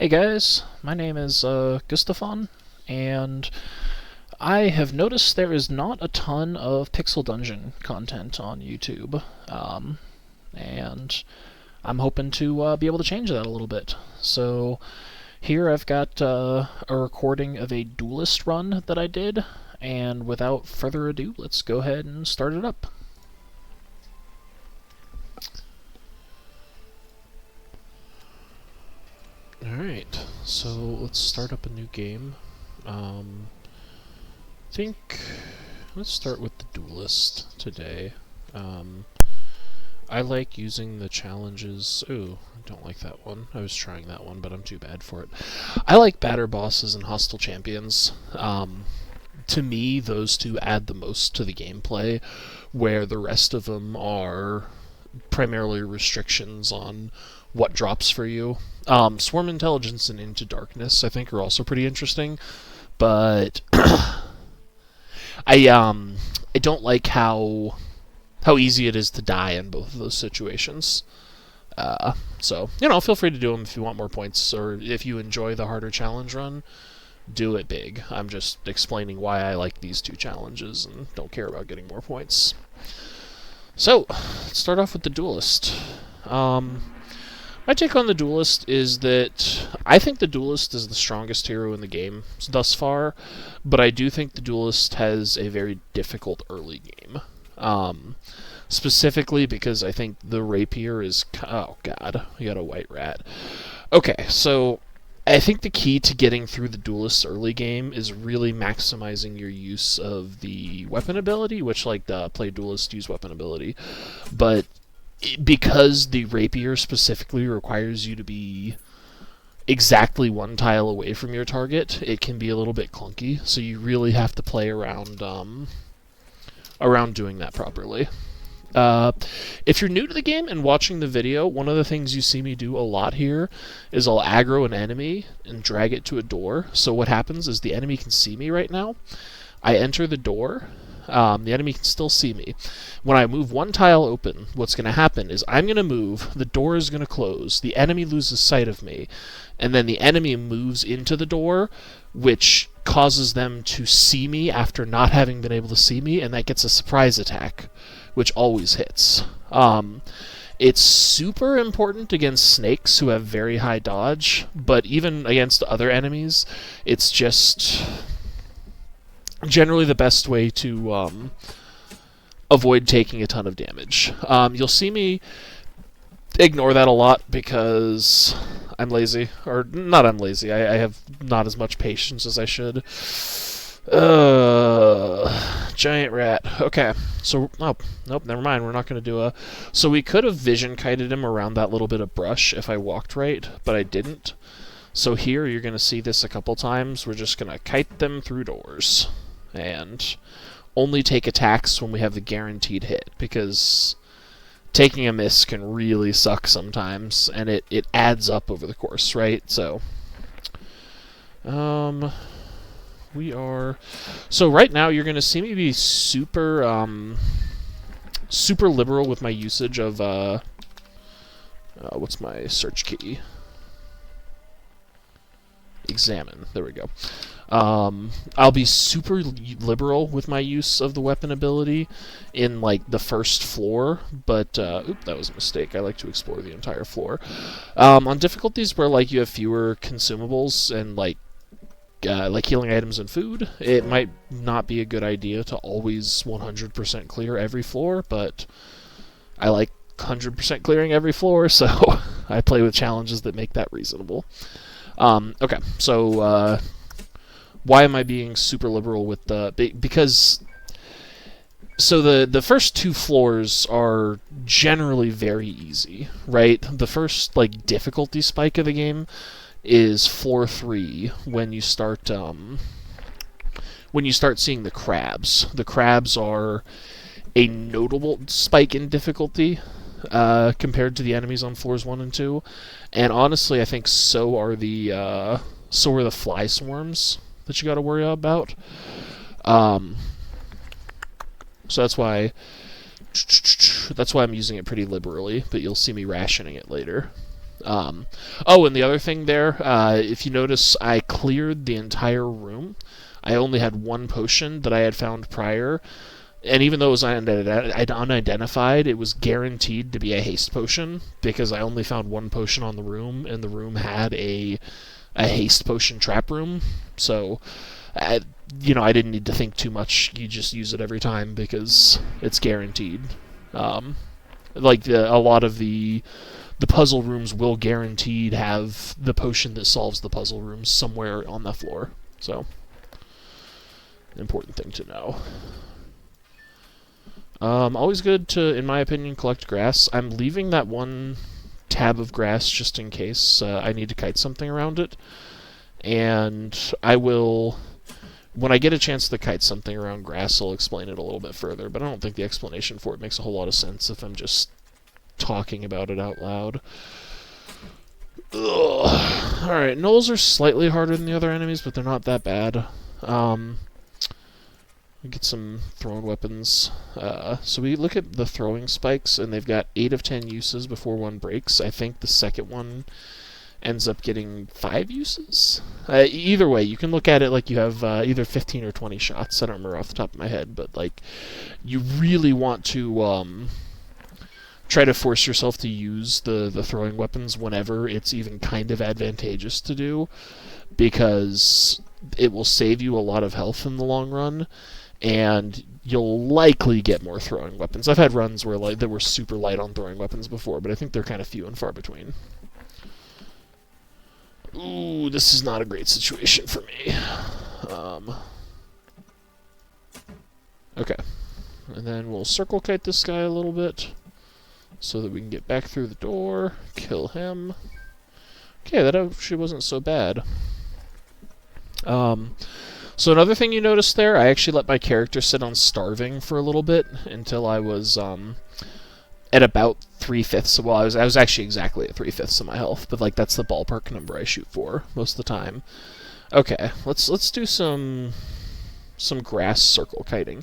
Hey guys, my name is Gustafon, and I have noticed there is not a ton of Pixel Dungeon content on YouTube, and I'm hoping to be able to change that a little bit. So here I've got a recording of a duelist run that I did, and without further ado, let's go ahead and start it up. Alright, so let's start up a new game. Let's start with the duelist today. I like using the challenges. Ooh, I don't like that one. I was trying that one, but I'm too bad for it. I like batter bosses and hostile champions. To me, those two add the most to the gameplay, where the rest of them are primarily restrictions on what drops for you. Swarm Intelligence and Into Darkness, I think, are also pretty interesting, but I don't like how easy it is to die in both of those situations. So, feel free to do them if you want more points, or if you enjoy the harder challenge run, do it big. I'm just explaining why I like these two challenges and don't care about getting more points. So, let's start off with the duelist. My take on the Duelist is that I think the Duelist is the strongest hero in the game thus far, but I do think the Duelist has a very difficult early game. Specifically because I think the Rapier is... Oh god, we got a white rat. Okay, so I think the key to getting through the Duelist's early game is really maximizing your use of the weapon ability, which, like, the Play Duelist use weapon ability, but because the Rapier specifically requires you to be exactly one tile away from your target, it can be a little bit clunky, so you really have to play around doing that properly. If you're new to the game and watching the video, one of the things you see me do a lot here is I'll aggro an enemy and drag it to a door. So what happens is the enemy can see me right now. I enter the door. The enemy can still see me. When I move one tile open, what's going to happen is I'm going to move, the door is going to close, the enemy loses sight of me, and then the enemy moves into the door, which causes them to see me after not having been able to see me, and that gets a surprise attack, which always hits. It's super important against snakes who have very high dodge, but even against other enemies, it's just generally the best way to avoid taking a ton of damage. You'll see me ignore that a lot because I'm lazy. Or, not I'm lazy, I have not as much patience as I should. Giant rat. Okay, so, nope, never mind, we're not going to do a... So we could have vision kited him around that little bit of brush if I walked right, but I didn't. So here, you're going to see this a couple times. We're just going to kite them through doors and only take attacks when we have the guaranteed hit, because taking a miss can really suck sometimes, and it adds up over the course, right? So, so right now you're going to see me be super, super liberal with my usage of, what's my search key? Examine. There we go. I'll be super liberal with my use of the weapon ability in, like, the first floor, but, oop, that was a mistake. I like to explore the entire floor. On difficulties where, like, you have fewer consumables and, like healing items and food, it might not be a good idea to always 100% clear every floor, but I like 100% clearing every floor, so I play with challenges that make that reasonable. Okay, so, why am I being super liberal with the... Because... So the first two floors are generally very easy, right? The first, like, difficulty spike of the game is floor 3, when you start seeing the crabs. The crabs are a notable spike in difficulty, compared to the enemies on floors 1 and 2, and honestly, I think so are the fly swarms that you got to worry about. So that's why I'm using it pretty liberally, but you'll see me rationing it later. Oh, and the other thing there, if you notice, I cleared the entire room. I only had one potion that I had found prior, and even though it was unidentified, it was guaranteed to be a haste potion, because I only found one potion on the room, and the room had a haste potion trap room, so I didn't need to think too much. You just use it every time, because it's guaranteed. A lot of the puzzle rooms will guaranteed have the potion that solves the puzzle rooms somewhere on the floor. So, important thing to know. Always good to, in my opinion, collect grass. I'm leaving that one tab of grass just in case I need to kite something around it. And I will, when I get a chance to kite something around grass, I'll explain it a little bit further. But I don't think the explanation for it makes a whole lot of sense if I'm just talking about it out loud. Alright, gnolls are slightly harder than the other enemies, but they're not that bad. We get some thrown weapons. So we look at the throwing spikes, and they've got 8 of 10 uses before one breaks. I think the second one ends up getting 5 uses. Either way, you can look at it like you have either 15 or 20 shots. I don't remember off the top of my head, but like, you really want to try to force yourself to use the throwing weapons whenever it's even kind of advantageous to do, because it will save you a lot of health in the long run, and you'll likely get more throwing weapons. I've had runs where that were super light on throwing weapons before, but I think they're kind of few and far between. Ooh, this is not a great situation for me. Okay. And then we'll circle kite this guy a little bit so that we can get back through the door, kill him. Okay, that actually wasn't so bad. So another thing you noticed there, I actually let my character sit on starving for a little bit until I was at about 3/5. Well, I was actually exactly at 3/5 of my health, but like that's the ballpark number I shoot for most of the time. Okay, let's do some grass circle kiting.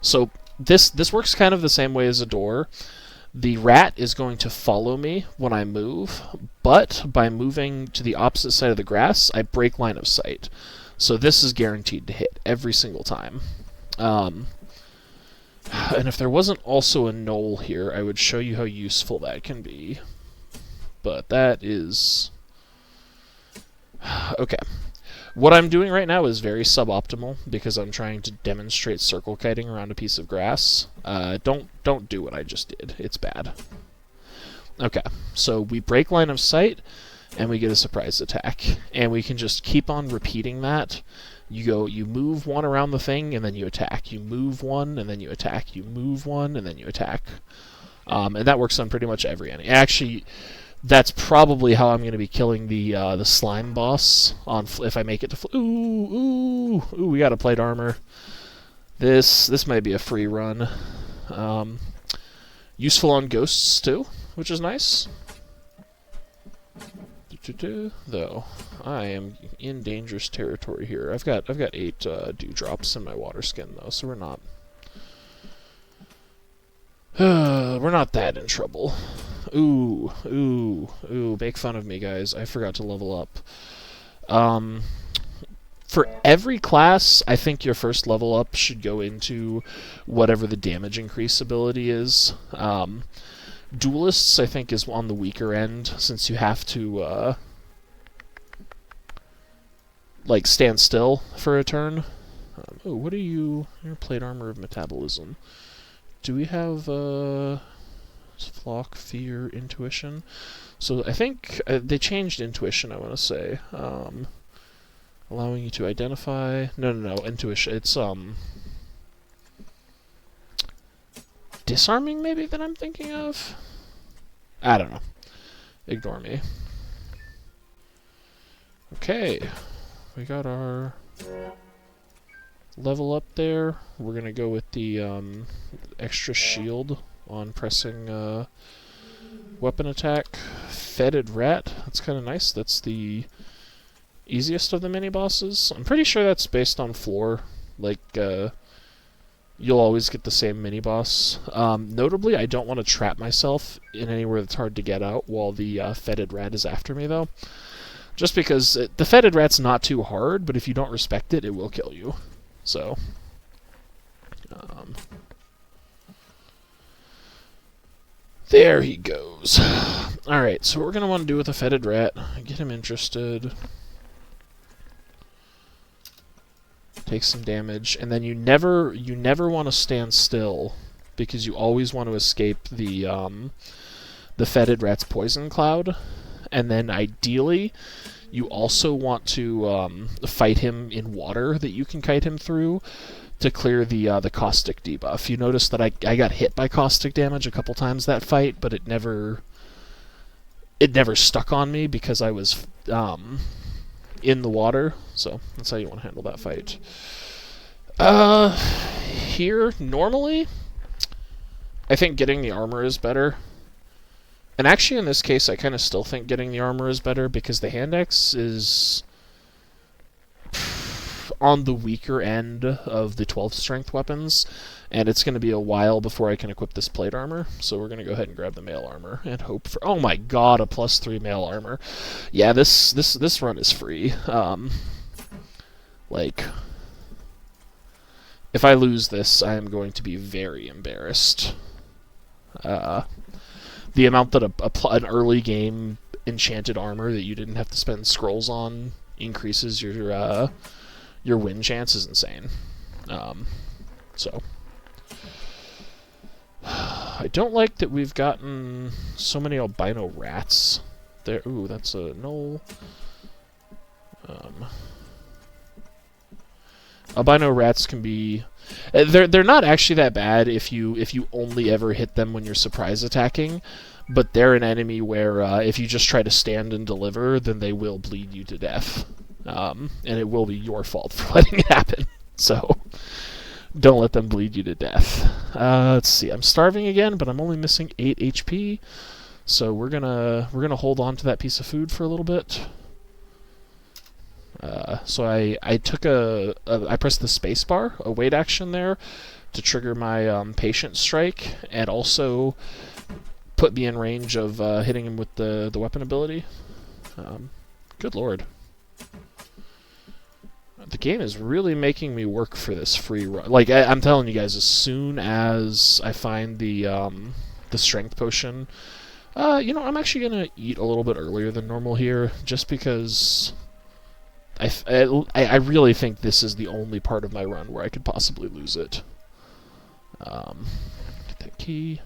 So this works kind of the same way as a door. The rat is going to follow me when I move, but by moving to the opposite side of the grass, I break line of sight. So this is guaranteed to hit every single time. And if there wasn't also a gnoll here, I would show you how useful that can be. But that is... Okay. What I'm doing right now is very suboptimal, because I'm trying to demonstrate circle kiting around a piece of grass. Don't do what I just did. It's bad. Okay, so we break line of sight, and we get a surprise attack. And we can just keep on repeating that. You move one around the thing, and then you attack. You move one, and then you attack. You move one, and then you attack. And that works on pretty much every enemy. Actually, that's probably how I'm going to be killing the slime boss if I make it to... Ooh, we got a plate armor. This might be a free run. Useful on ghosts too, which is nice. Though I am in dangerous territory here. I've got 8 dewdrops in my water skin though, so we're not that in trouble. Ooh, make fun of me, guys. I forgot to level up. For every class, I think your first level up should go into whatever the damage increase ability is. Duelists, I think, is on the weaker end, since you have to, like, stand still for a turn. What are you? Your plate armor of metabolism. Do we have, flock, fear, intuition? So I think they changed intuition, I want to say. Allowing you to identify... No, intuition. It's, disarming, maybe, that I'm thinking of? I don't know. Ignore me. Okay. We got our level up there. We're gonna go with the extra shield on pressing weapon attack. Fetid rat. That's kind of nice. That's the easiest of the mini bosses. I'm pretty sure that's based on floor. Like, you'll always get the same mini-boss. Notably, I don't want to trap myself in anywhere that's hard to get out while the fetid rat is after me, though. Just because the fetid rat's not too hard, but if you don't respect it, it will kill you. So... there he goes. Alright, so what we're going to want to do with the fetid rat, get him interested, take some damage, and then you never want to stand still, because you always want to escape the fetid rat's poison cloud, and then ideally you also want to fight him in water that you can kite him through, to clear the caustic debuff. You notice that I got hit by caustic damage a couple times that fight, but it never stuck on me because I was in the water. So that's how you want to handle that fight. Here, normally, I think getting the armor is better. And actually, in this case, I kind of still think getting the armor is better because the hand axe is on the weaker end of the 12th strength weapons, and it's going to be a while before I can equip this plate armor, so we're going to go ahead and grab the mail armor and hope for... oh my god, a +3 mail armor. Yeah, this run is free. Like, if I lose this, I am going to be very embarrassed. The amount that an early game enchanted armor that you didn't have to spend scrolls on increases your win chance is insane. So I don't like that we've gotten so many albino rats there. Ooh, that's a null. Albino rats can be... they're not actually that bad if you only ever hit them when you're surprise attacking, but they're an enemy where if you just try to stand and deliver, then they will bleed you to death. And it will be your fault for letting it happen. So don't let them bleed you to death. Let's see. I'm starving again, but I'm only missing 8 HP. So we're gonna hold on to that piece of food for a little bit. So I took I pressed the space bar, a wait action there, to trigger my patient strike, and also put me in range of hitting him with the weapon ability. Good lord. The game is really making me work for this free run. Like, I'm telling you guys, as soon as I find the strength potion, I'm actually gonna eat a little bit earlier than normal here, just because I really think this is the only part of my run where I could possibly lose it. Get that key.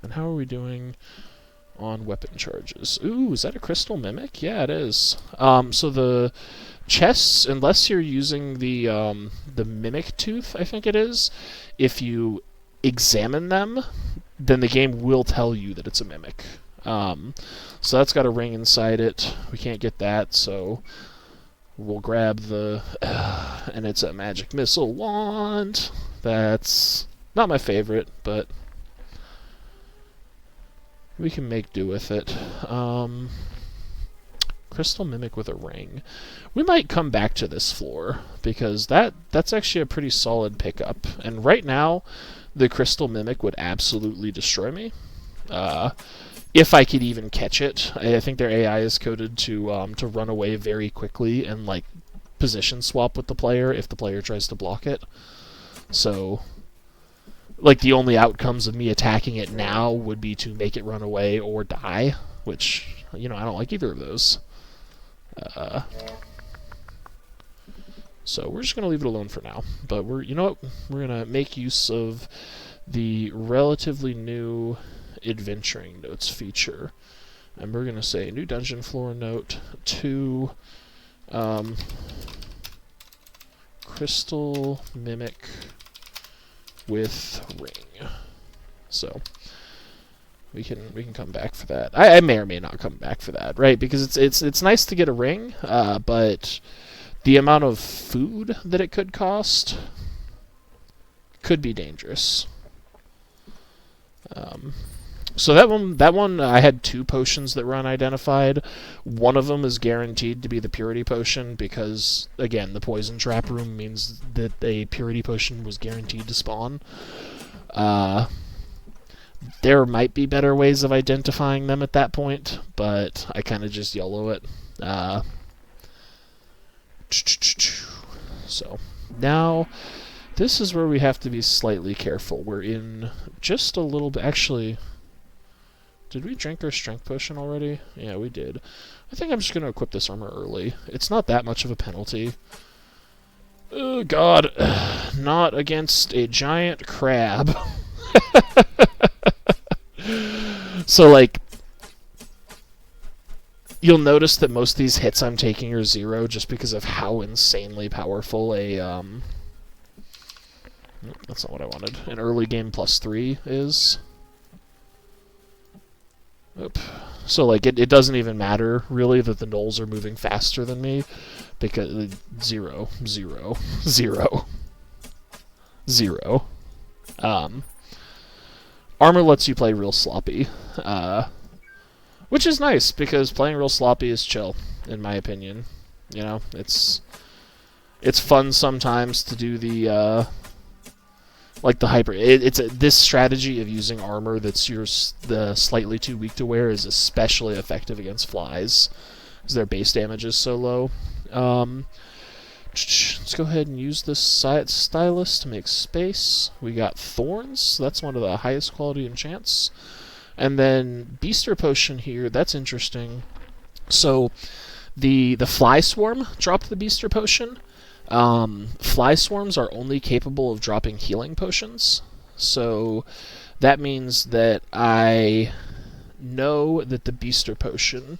And how are we doing on weapon charges? Ooh, is that a crystal mimic? Yeah, it is. So the chests, unless you're using the mimic tooth, I think it is, if you examine them, then the game will tell you that it's a mimic. So that's got a ring inside it. We can't get that, so we'll grab the... and it's a magic missile wand. That's not my favorite, but we can make do with it. Crystal mimic with a ring. We might come back to this floor, because that's actually a pretty solid pickup. And right now, the crystal mimic would absolutely destroy me. If I could even catch it. I think their AI is coded to run away very quickly and like position swap with the player if the player tries to block it. So, like, the only outcomes of me attacking it now would be to make it run away or die, which, I don't like either of those. So we're just going to leave it alone for now. But we're going to make use of the relatively new adventuring notes feature. And we're going to say new dungeon floor note to crystal mimic with ring. So we can come back for that. I may or may not come back for that, right? Because it's nice to get a ring, but the amount of food that it could cost could be dangerous. So that one, I had 2 potions that were unidentified. One of them is guaranteed to be the purity potion because, again, the poison trap room means that a purity potion was guaranteed to spawn. There might be better ways of identifying them at that point, but I kind of just YOLO it. So now this is where we have to be slightly careful. We're in just a little bit. Actually, did we drink our strength potion already? Yeah, we did. I think I'm just going to equip this armor early. It's not that much of a penalty. Oh, God. Not against a giant crab. So, like, you'll notice that most of these hits I'm taking are 0 just because of how insanely powerful a, that's not what I wanted. An early game +3 is. Oop. So, like, it doesn't even matter, really, that the gnolls are moving faster than me, because 0, 0, 0, 0. Armor lets you play real sloppy, which is nice, because playing real sloppy is chill, in my opinion. You know, it's fun sometimes to do the, like the hyper. This strategy of using armor that's the slightly too weak to wear is especially effective against flies, because their base damage is so low. Let's go ahead and use this stylus to make space. We got thorns, so that's one of the highest quality enchants. And then Beaster Potion here, that's interesting. So the Fly Swarm dropped the Beaster Potion. Fly Swarms are only capable of dropping healing potions. So that means that I know that the Beaster Potion...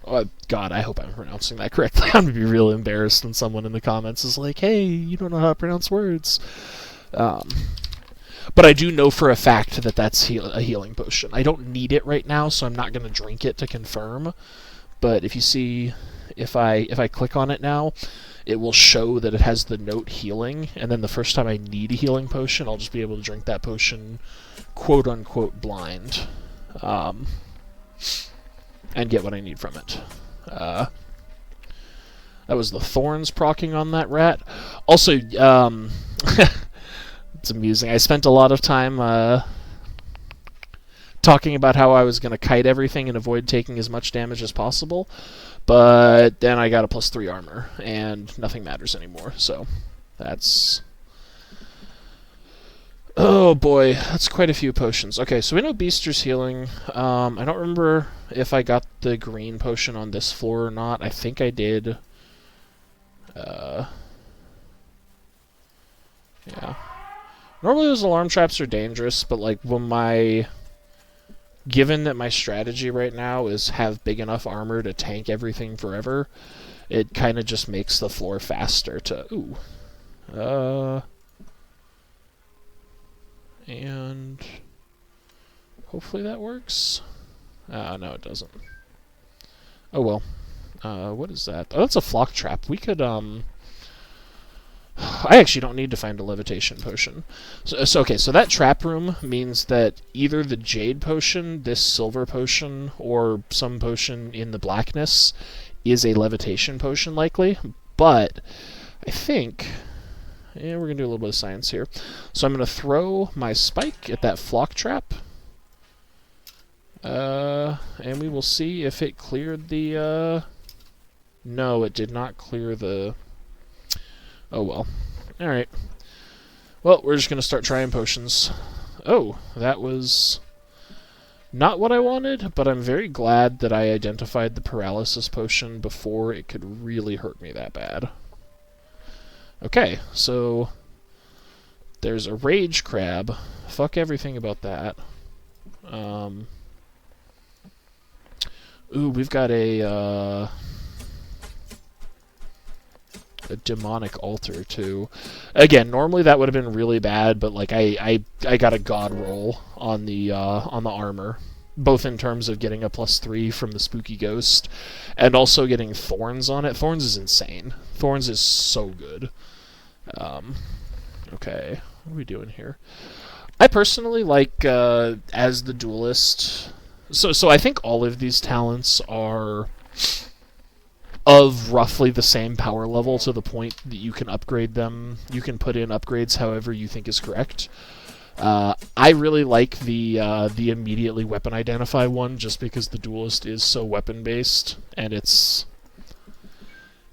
Oh, God, I hope I'm pronouncing that correctly. I'm going to be real embarrassed when someone in the comments is like, hey, you don't know how to pronounce words. But I do know for a fact that that's a healing potion. I don't need it right now, so I'm not going to drink it to confirm. But if you see, if I click on it now, it will show that it has the note healing, and then the first time I need a healing potion, I'll just be able to drink that potion, quote-unquote, blind. And get what I need from it. That was the thorns proccing on that rat. Also, it's amusing. I spent a lot of time talking about how I was going to kite everything and avoid taking as much damage as possible, but then I got a +3 armor, and nothing matters anymore, so that's... Oh boy, that's quite a few potions. Okay, so we know Beaster's healing. I don't remember if I got the green potion on this floor or not. I think I did. Yeah. Normally those alarm traps are dangerous, but like given that my strategy right now is have big enough armor to tank everything forever, it kind of just makes the floor faster to... Ooh. And hopefully that works. No, it doesn't. Oh well. What is that? Oh, that's a flock trap. We could, I actually don't need to find a levitation potion. So okay, so that trap room means that either the jade potion, this silver potion, or some potion in the blackness is a levitation potion, likely. But I think... Yeah, we're going to do a little bit of science here. So I'm going to throw my spike at that flock trap. And we will see if it cleared the... No, it did not clear the... Oh, well. Alright. Well, we're just going to start trying potions. Oh, that was not what I wanted, but I'm very glad that I identified the paralysis potion before it could really hurt me that bad. Okay, so there's a rage crab. Fuck everything about that. Ooh, we've got a demonic altar too. Again, normally that would have been really bad, but like I got a god roll on the armor, both in terms of getting a +3 from the spooky ghost, and also getting thorns on it. Thorns is insane. Thorns is so good. Okay, what are we doing here? I personally like as the duelist. So I think all of these talents are of roughly the same power level to the point that you can upgrade them. You can put in upgrades however you think is correct. I really like the immediately weapon identify one, just because the duelist is so weapon based and it's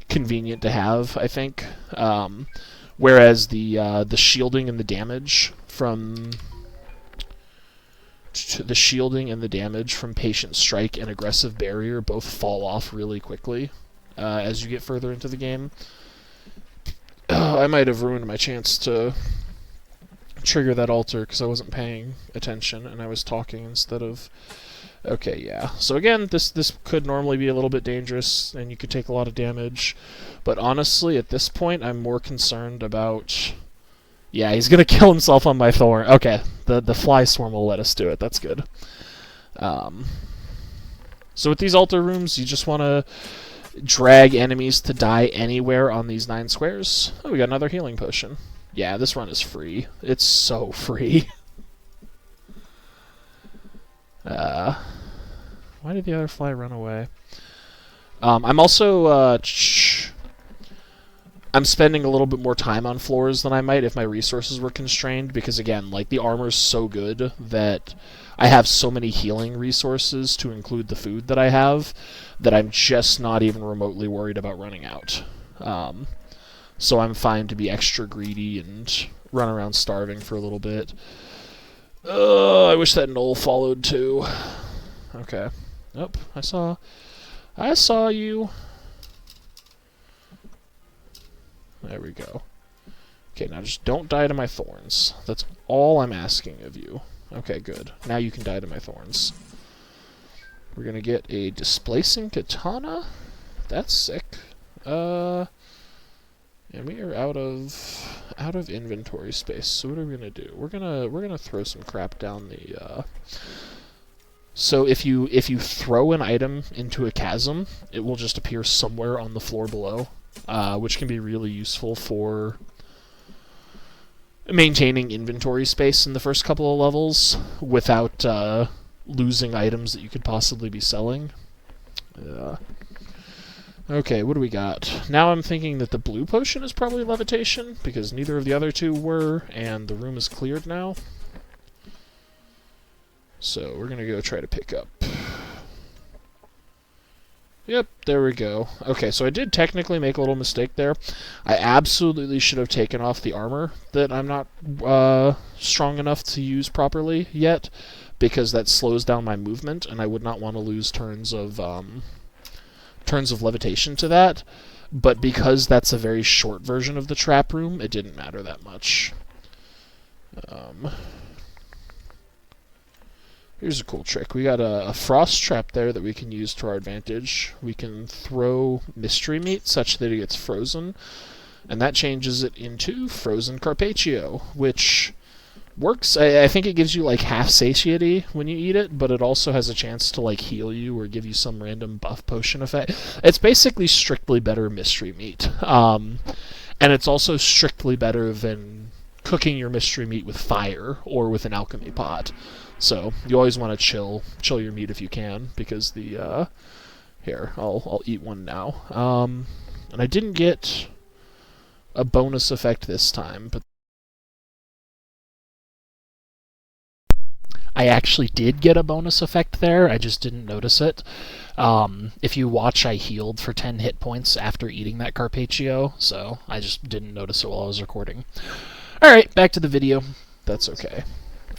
convenient to have, I think. Whereas the shielding and the damage from Patient Strike and Aggressive Barrier both fall off really quickly as you get further into the game. I might have ruined my chance to trigger that altar because I wasn't paying attention and I was talking instead of... Okay, yeah. So again, this could normally be a little bit dangerous and you could take a lot of damage, but honestly, at this point, I'm more concerned about... Yeah, he's gonna kill himself on my thorn. Okay, the fly swarm will let us do it. That's good. So with these altar rooms, you just want to drag enemies to die anywhere on these 9 squares. Oh, we got another healing potion. Yeah, this run is free. It's so free. Why did the other fly run away? I'm also I'm spending a little bit more time on floors than I might if my resources were constrained, because again, like, the armor's so good that I have so many healing resources to include the food that I have that I'm just not even remotely worried about running out. So I'm fine to be extra greedy and run around starving for a little bit. I wish that knoll followed too. Okay. Oh, I saw you. There we go. Okay, now just don't die to my thorns. That's all I'm asking of you. Okay, good. Now you can die to my thorns. We're gonna get a displacing katana. That's sick. And we are out of inventory space. So what are we gonna do? We're gonna throw some crap down the. So if you throw an item into a chasm, it will just appear somewhere on the floor below, which can be really useful for maintaining inventory space in the first couple of levels without losing items that you could possibly be selling. Okay, what do we got? Now I'm thinking that the blue potion is probably levitation, because neither of the other two were, and the room is cleared now. So we're going to go try to pick up. Yep, there we go. Okay, so I did technically make a little mistake there. I absolutely should have taken off the armor that I'm not strong enough to use properly yet, because that slows down my movement, and I would not want to lose turns of levitation to that. But because that's a very short version of the trap room, it didn't matter that much. Here's a cool trick. We got a frost trap there that we can use to our advantage. We can throw mystery meat such that it gets frozen, and that changes it into frozen carpaccio, which works. I think it gives you like half satiety when you eat it, but it also has a chance to like heal you or give you some random buff potion effect. It's basically strictly better mystery meat, and it's also strictly better than cooking your mystery meat with fire or with an alchemy pot. So you always want to chill your meat if you can, because the here, I'll eat one now. And I didn't get a bonus effect this time, but I actually did get a bonus effect there. I just didn't notice it. If you watch, I healed for 10 hit points after eating that carpaccio, so I just didn't notice it while I was recording. All right, back to the video. That's okay.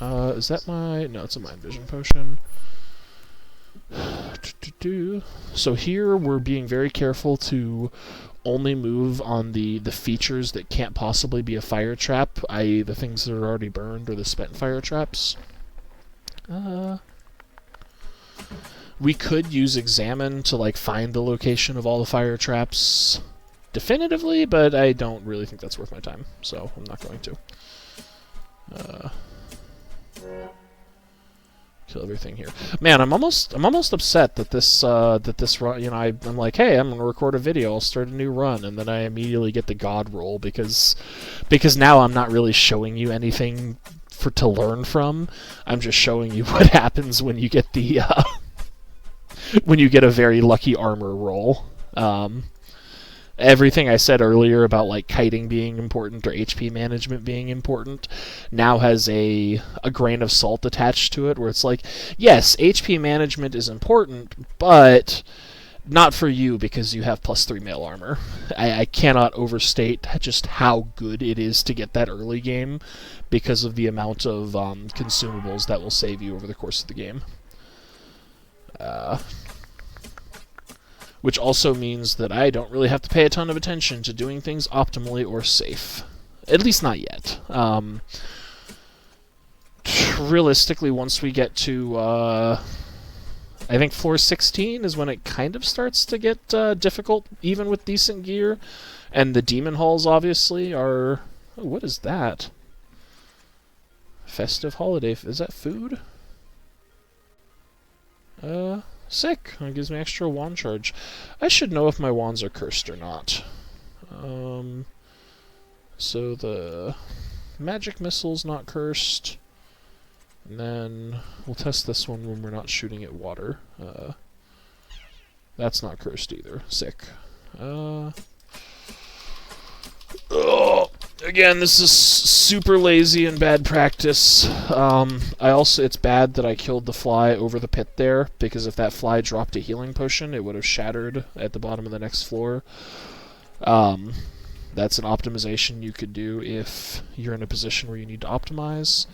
Is that my... No, it's a mind vision potion. So here we're being very careful to only move on the features that can't possibly be a fire trap, i.e. the things that are already burned or the spent fire traps. We could use Examine to like find the location of all the fire traps definitively, but I don't really think that's worth my time, so I'm not going to. Kill everything here. Man, I'm almost upset that this run, you know, I'm like, hey, I'm gonna record a video, I'll start a new run, and then I immediately get the god roll because now I'm not really showing you anything to learn from. I'm just showing you what happens when you get the when you get a very lucky armor roll. Everything I said earlier about like kiting being important or HP management being important now has a grain of salt attached to it, where it's like, yes, HP management is important, but not for you because you have +3 mail armor. I cannot overstate just how good it is to get that early game because of the amount of consumables that will save you over the course of the game. Which also means that I don't really have to pay a ton of attention to doing things optimally or safe. At least not yet. Realistically, once we get to, I think floor 16 is when it kind of starts to get difficult, even with decent gear. And the demon halls, obviously, are... Oh, what is that? Festive holiday. Is that food? Sick. That gives me extra wand charge. I should know if my wands are cursed or not. So the magic missile's not cursed. And then we'll test this one when we're not shooting at water. That's not cursed either. Sick. Again, this is super lazy and bad practice. It's bad that I killed the fly over the pit there, because if that fly dropped a healing potion, it would have shattered at the bottom of the next floor. That's an optimization you could do if you're in a position where you need to optimize.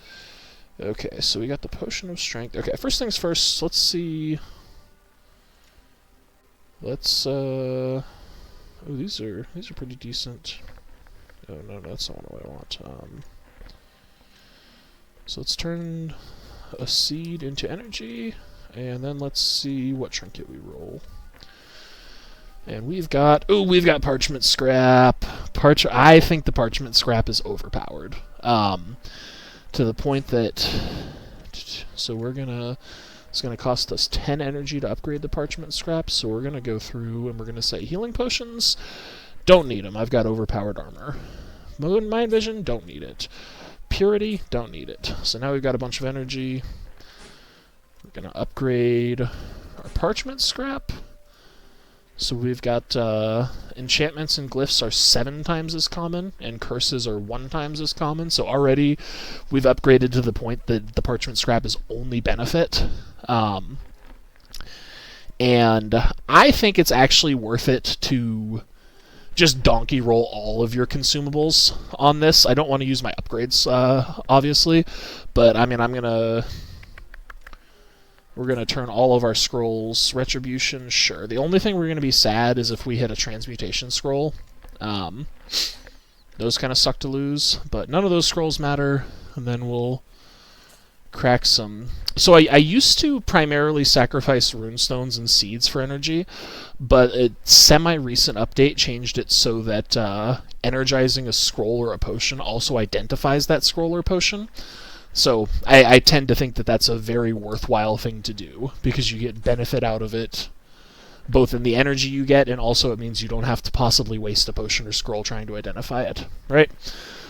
Okay, so we got the potion of strength. Okay, first things first, let's see. Oh, these are pretty decent. Oh, no, that's not what I want. So let's turn a seed into energy, and then let's see what trinket we roll. And we've got parchment scrap. I think the parchment scrap is overpowered. To the point that... So it's gonna cost us 10 energy to upgrade the parchment scrap, so we're gonna go through and we're gonna say healing potions. Don't need them. I've got overpowered armor. Mind vision, don't need it. Purity, don't need it. So now we've got a bunch of energy. We're going to upgrade our parchment scrap. So we've got enchantments and glyphs are 7 times as common, and curses are 1 times as common. So already we've upgraded to the point that the parchment scrap is only benefit. And I think it's actually worth it to just donkey roll all of your consumables on this. I don't want to use my upgrades, obviously, but I mean, we're gonna turn all of our scrolls. Retribution, sure. The only thing we're gonna be sad is if we hit a transmutation scroll. Those kind of suck to lose, but none of those scrolls matter, and then we'll crack some... So I used to primarily sacrifice runestones and seeds for energy, but a semi-recent update changed it so that energizing a scroll or a potion also identifies that scroll or potion. So I tend to think that that's a very worthwhile thing to do, because you get benefit out of it, both in the energy you get, and also it means you don't have to possibly waste a potion or scroll trying to identify it, right?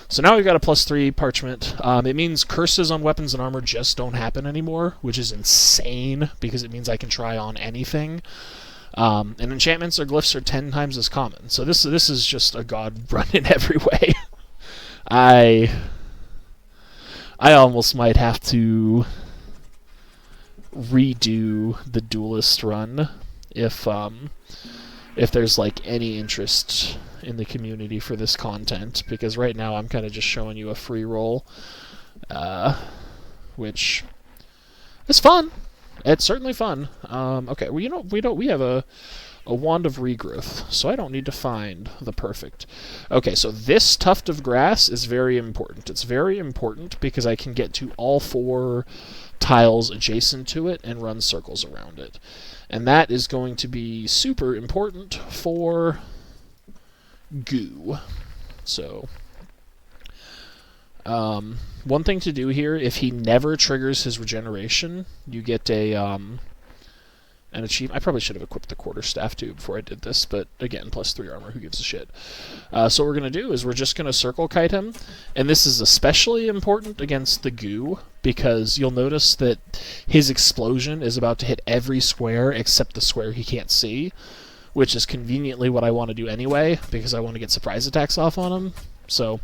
So now we've got a +3 parchment. It means curses on weapons and armor just don't happen anymore, which is insane, because it means I can try on anything. And enchantments or glyphs are 10 times as common. So this is just a god run in every way. I almost might have to redo the duelist run if there's like any interest in the community for this content, because right now I'm kind of just showing you a free roll, which is fun. It's certainly fun. Okay, well, we have a wand of regrowth, so I don't need to find the perfect. Okay, so this tuft of grass is very important. It's very important because I can get to all 4 tiles adjacent to it and run circles around it. And that is going to be super important for goo. So, one thing to do here, if he never triggers his regeneration, you get a an achievement. I probably should have equipped the quarterstaff too before I did this, but again, +3 armor, who gives a shit? So what we're going to do is we're just going to circle kite him, and this is especially important against the goo, because you'll notice that his explosion is about to hit every square except the square he can't see, which is conveniently what I want to do anyway, because I want to get surprise attacks off on him. So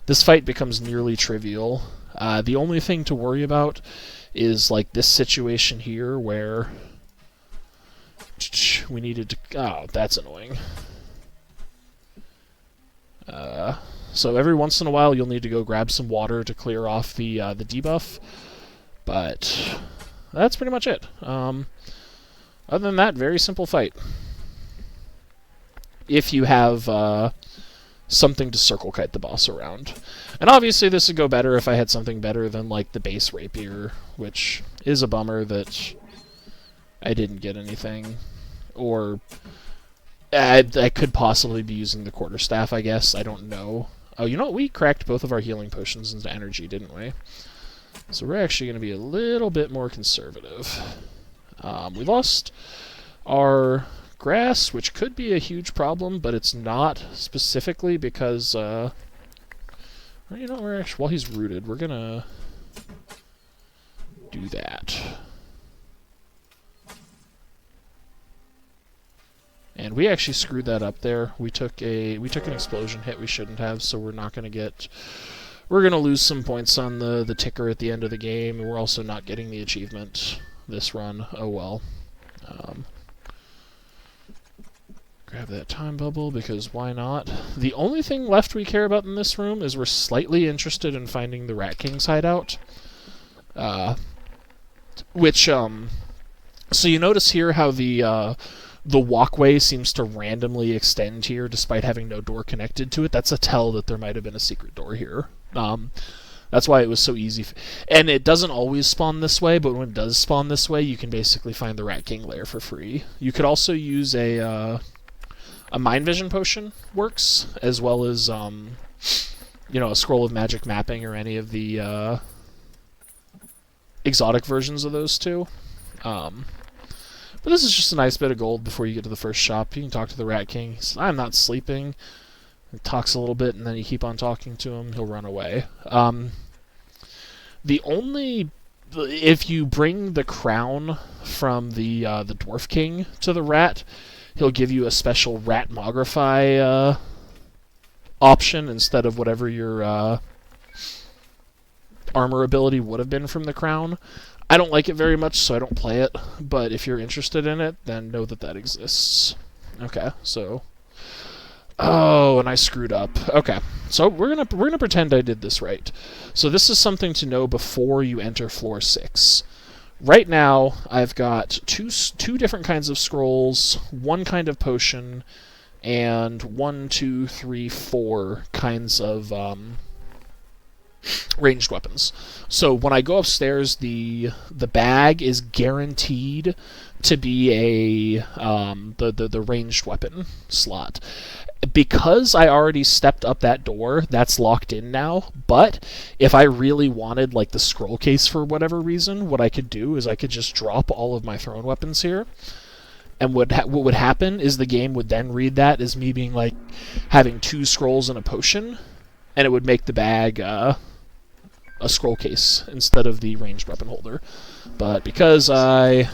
this fight becomes nearly trivial. The only thing to worry about is like this situation here where we needed to... Oh, that's annoying. So every once in a while you'll need to go grab some water to clear off the debuff, but that's pretty much it. Other than that, very simple fight. If you have something to circle kite the boss around. And obviously this would go better if I had something better than like the base rapier, which is a bummer that I didn't get anything. Or I could possibly be using the quarterstaff, I guess. I don't know. Oh, you know what? We cracked both of our healing potions into energy, didn't we? So we're actually going to be a little bit more conservative. We lost our grass, which could be a huge problem, but it's not specifically because, you know, we're actually, while he's rooted, we're going to do that. And we actually screwed that up there. We took an explosion hit we shouldn't have, so we're not going to get... We're going to lose some points on the ticker at the end of the game, and we're also not getting the achievement this run. Oh well. Grab that time bubble, because why not? The only thing left we care about in this room is we're slightly interested in finding the Rat King's hideout. So you notice here how the walkway seems to randomly extend here despite having no door connected to it. That's a tell that there might have been a secret door here. That's why it was so easy. And it doesn't always spawn this way, but when it does spawn this way, you can basically find the Rat King lair for free. You could also use a Mind Vision potion works, as well as, you know, a Scroll of Magic Mapping or any of the exotic versions of those two. But this is just a nice bit of gold before you get to the first shop. You can talk to the Rat King. He says, I'm not sleeping. He talks a little bit, and then you keep on talking to him. He'll run away. If you bring the crown from the Dwarf King to the rat, he'll give you a special Rat Mogrify option instead of whatever your armor ability would have been from the crown. I don't like it very much, so I don't play it, but if you're interested in it, then know that that exists. Okay, so... Oh, and I screwed up. Okay, so we're gonna pretend I did this right. So this is something to know before you enter floor 6. Right now, I've got two different kinds of scrolls, one kind of potion, and 1, 2, 3, 4 kinds of ranged weapons. So when I go upstairs, the bag is guaranteed to be the ranged weapon slot. Because I already stepped up that door, that's locked in now, but if I really wanted like the scroll case for whatever reason, what I could do is I could just drop all of my thrown weapons here, and what would happen is the game would then read that as me being like having 2 scrolls and a potion, and it would make the bag a scroll case instead of the ranged weapon holder. But because I...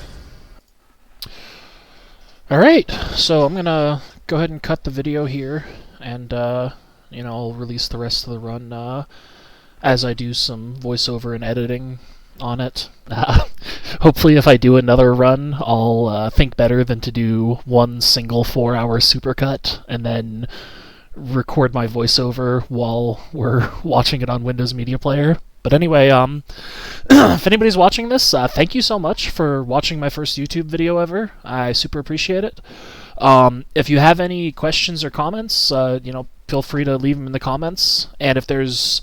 Alright, so I'm gonna go ahead and cut the video here, and you know, I'll release the rest of the run as I do some voiceover and editing on it. Hopefully if I do another run, I'll think better than to do one single 4-hour supercut and then record my voiceover while we're watching it on Windows Media Player. But anyway, if anybody's watching this, thank you so much for watching my first YouTube video ever. I super appreciate it. If you have any questions or comments, you know, feel free to leave them in the comments. And if there's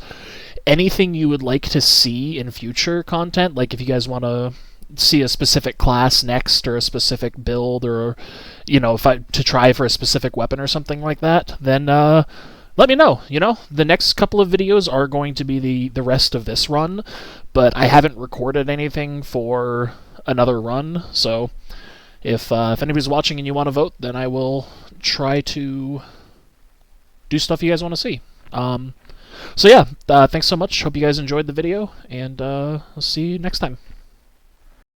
anything you would like to see in future content, like if you guys want to see a specific class next or a specific build, or, you know, to try for a specific weapon or something like that, then let me know. You know, the next couple of videos are going to be the rest of this run, but I haven't recorded anything for another run, so if anybody's watching and you want to vote, then I will try to do stuff you guys want to see. So yeah, thanks so much. Hope you guys enjoyed the video, and I'll see you next time.